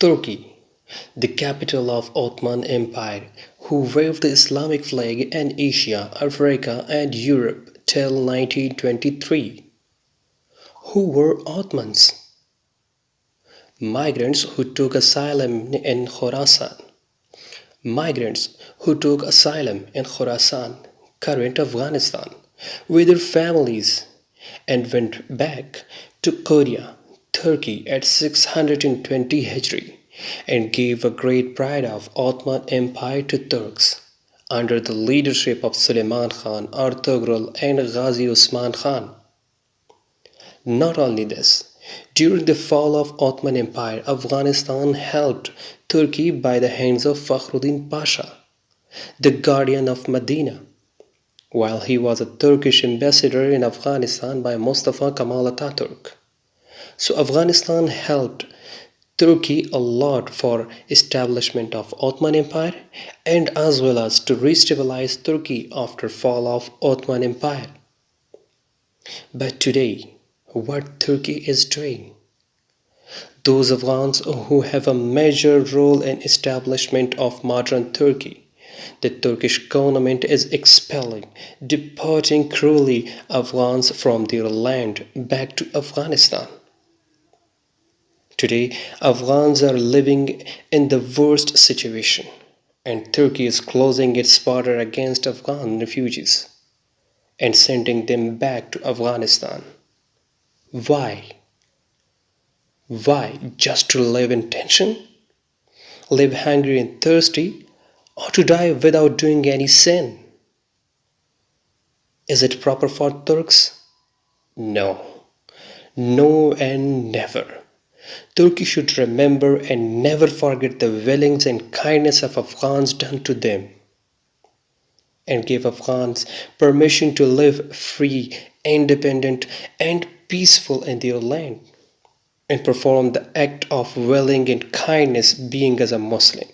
Turkey, the capital of Ottoman Empire, who waved the Islamic flag in Asia, Africa and Europe till 1923. Who were Ottomans? Migrants who took asylum in Khorasan. Migrants who took asylum in Khorasan, current Afghanistan, with their families and went back to Korea, Turkey at 620 Hijri and gave a great pride of Ottoman Empire to Turks under the leadership of Suleiman Khan, Ertugrul and Ghazi Osman Khan. Not only this, during the fall of Ottoman Empire, Afghanistan helped Turkey by the hands of Fakhruddin Pasha, the guardian of Medina, while he was a Turkish ambassador in Afghanistan by Mustafa Kemal Ataturk. So Afghanistan helped Turkey a lot for establishment of Ottoman Empire and as well as to restabilize Turkey after fall of Ottoman Empire. But today, what Turkey is doing? Those Afghans who have a major role in establishment of modern Turkey, the Turkish government is expelling, deporting cruelly Afghans from their land back to Afghanistan. Today, Afghans are living in the worst situation, and Turkey is closing its border against Afghan refugees and sending them back to Afghanistan. Why? Why? Just to live in tension? Live hungry and thirsty? Or to die without doing any sin? Is it proper for Turks? No. No and never. Turkey should remember and never forget the willings and kindness of Afghans done to them, and give Afghans permission to live free, independent, and peaceful in their land, and perform the act of willing and kindness being as a Muslim.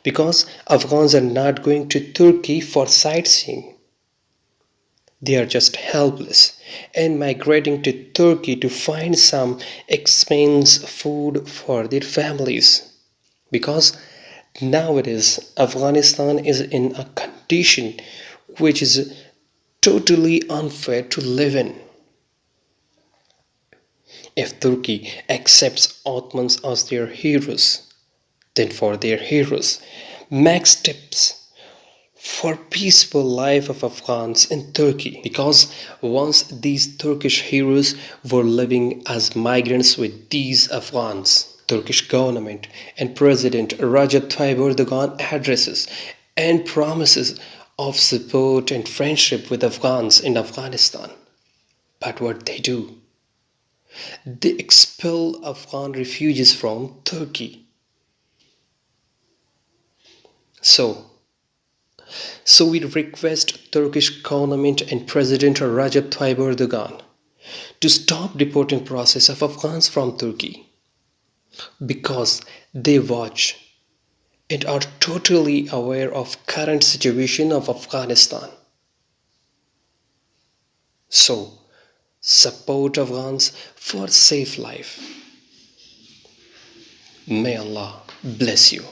Because Afghans are not going to Turkey for sightseeing. They are just helpless and migrating to Turkey to find some expensive food for their families. Because nowadays Afghanistan is in a condition which is totally unfair to live in. If Turkey accepts Ottomans as their heroes, then for their heroes, make steps for peaceful life of Afghans in Turkey, because once these Turkish heroes were living as migrants with these Afghans. Turkish government and President Recep Tayyip Erdogan addresses and promises of support and friendship with Afghans in Afghanistan. But what they do? They expel Afghan refugees from Turkey. So we request Turkish government and President Recep Tayyip Erdogan to stop deporting process of Afghans from Turkey, because they watch and are totally aware of current situation of Afghanistan. So support Afghans for safe life. May Allah bless you.